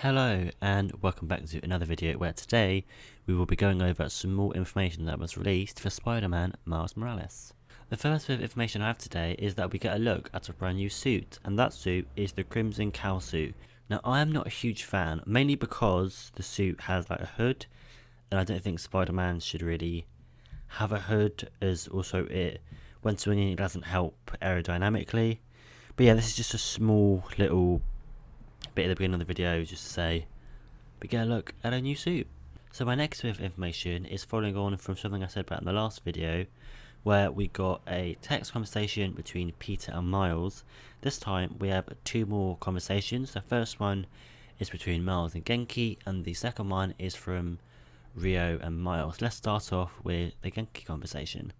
Hello and welcome back to another video where today we will be going over some more information that was released for Spider-Man Miles Morales. The first bit of information I have today is that we get a look at a brand new suit, and that suit is the Crimson Cowl suit. Now I am not a huge fan, mainly because the suit has like a hood, and I don't think Spider-Man should really have a hood, as also when swinging it doesn't help aerodynamically. But yeah, this is just a small little bit at the beginning of the video just to say we get a look at a new suit. So my next bit of information is following on from something I said about in the last video, where we got a text conversation between Peter and Miles. This time we have two more conversations. The first one is between Miles and Genki, and the second one is from Rio and Miles. Let's start off with the Genki conversation.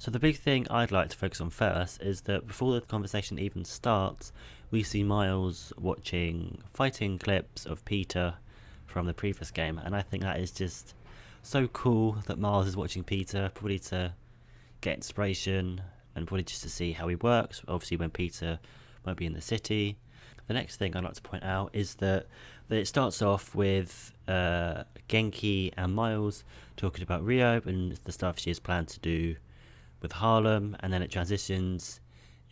So the big thing I'd like to focus on first is that before the conversation even starts, we see Miles watching fighting clips of Peter from the previous game, and I think that is just so cool that Miles is watching Peter, probably to get inspiration and probably just to see how he works, obviously when Peter won't be in the city. The next thing I'd like to point out is that it starts off with Genki and Miles talking about Rio and the stuff she has planned to do with Harlem, and then it transitions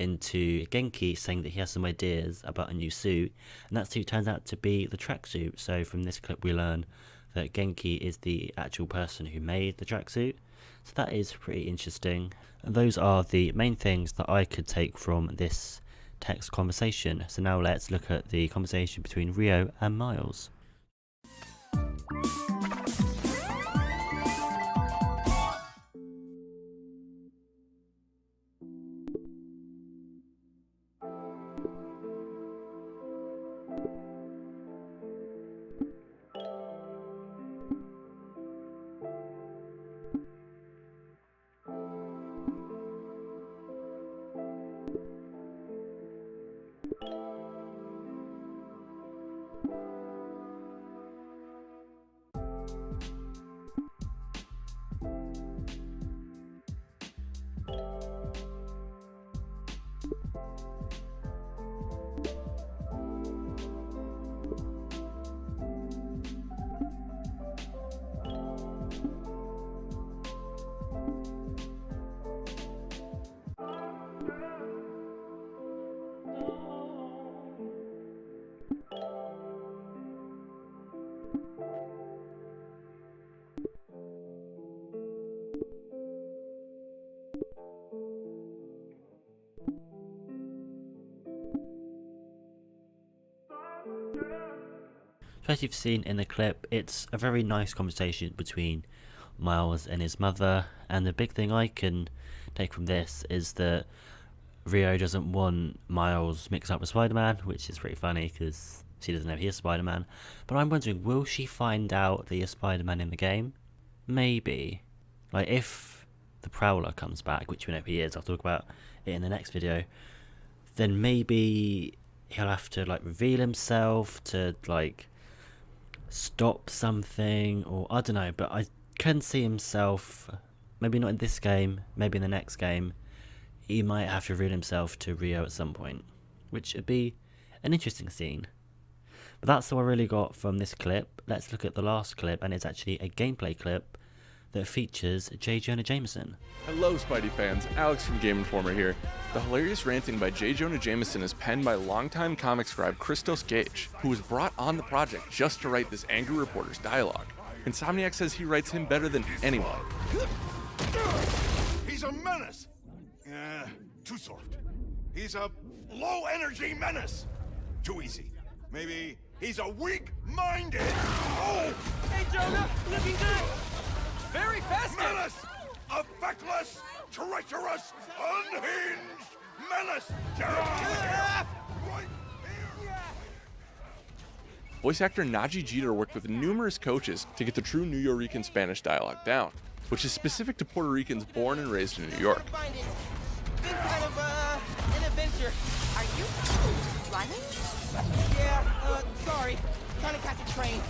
into Genki saying that he has some ideas about a new suit, and that suit turns out to be the tracksuit. So from this clip we learn that Genki is the actual person who made the tracksuit, so that is pretty interesting. And those are the main things that I could take from this text conversation. So now let's look at the conversation between Rio and Miles. So as you've seen in the clip, it's a very nice conversation between Miles and his mother, and the big thing I can take from this is that Rio doesn't want Miles mixed up with Spider-Man, which is pretty funny because She doesn't know he is Spider-Man. But I'm wondering, will she find out that he is Spider-Man in the game? Maybe. Like, if the Prowler comes back, which we know he is, I'll talk about it in the next video, then maybe he'll have to, like, reveal himself to, like, stop something, or I don't know, but I can see himself, maybe not in this game, maybe in the next game, he might have to reveal himself to Rio at some point, which would be an interesting scene. But that's all I really got from this clip. Let's look at the last clip, and it's actually a gameplay clip that features J Jonah Jamerson. Hello Spidey fans, Alex from Game Informer here. The hilarious ranting by J Jonah Jamerson is penned by longtime comic scribe Christos Gage, who was brought on the project just to write this angry reporter's dialogue. Insomniac says he writes him better than anyone. He's a menace! Too soft. He's a low-energy menace! Too easy. Maybe he's a weak-minded... Oh! Hey, Jonah! Looking good! Very festive! Menace! A feckless, treacherous, unhinged menace! Right here! Voice actor Najee Jeter worked with numerous coaches to get the true New Yorican Spanish dialogue down, which is specific to Puerto Ricans born and raised in New York. Been kind of, an adventure. Are you running? Yeah, sorry. Trying to catch a train.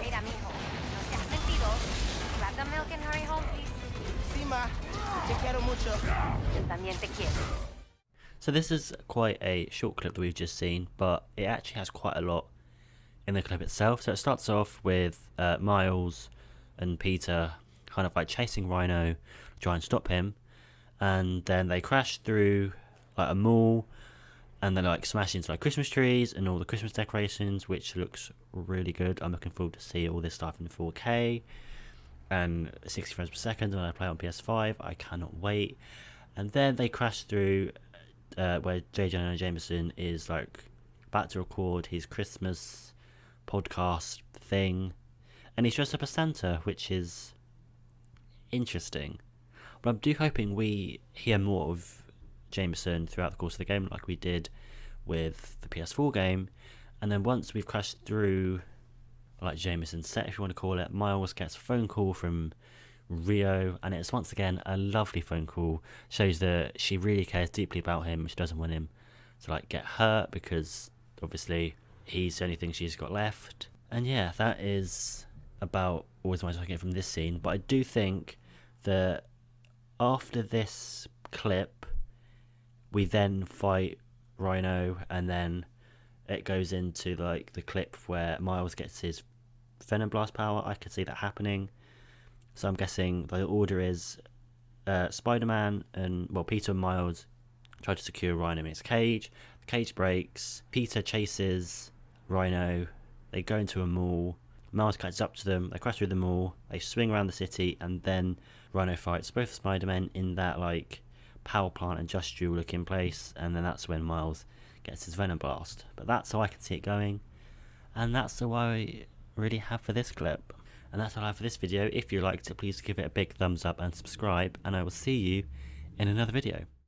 Mira, mijo. No seas mentiroso. Grab the milk and hurry home, please. Sí, ma. Te quiero mucho. Yo también te quiero. So this is quite a short clip that we've just seen, but it actually has quite a lot in the clip itself. So it starts off with Miles and Peter kind of like chasing Rhino, try and stop him, and then they crash through like a mall, and then like smash into like Christmas trees and all the Christmas decorations, which looks really good. I'm looking forward to see all this stuff in 4K and 60 frames per second when I play on PS5. I cannot wait. And then they crash through where J Jonah Jamerson is like about to record his Christmas podcast thing, and he's dressed up as Santa, which is interesting. But I'm hoping we hear more of Jamerson throughout the course of the game, like we did with the PS4 game. And then once we've crashed through like Jamerson's set, if you want to call it, Miles gets a phone call from Rio, and it's once again a lovely phone call. Shows that she really cares deeply about him. She doesn't want him to like get hurt, because obviously he's the only thing she's got left. And yeah, that is about all as much as I get from this scene. But I do think that after this clip, we then fight Rhino, and then it goes into like the clip where Miles gets his Venom Blast power. I could see that happening. So I'm guessing the order is Spider-Man and, well, Peter and Miles try to secure Rhino in his cage. The cage breaks. Peter chases Rhino. They go into a mall. Miles catches up to them. They crash through the mall. They swing around the city, and then Rhino fights both Spider-Men in that like power plant industrial looking place, and then that's when Miles gets his Venom Blast. But that's how I can see it going, and that's all I really have for this clip. And that's all I have for this video. If you liked it, please give it a big thumbs up and subscribe, and I will see you in another video.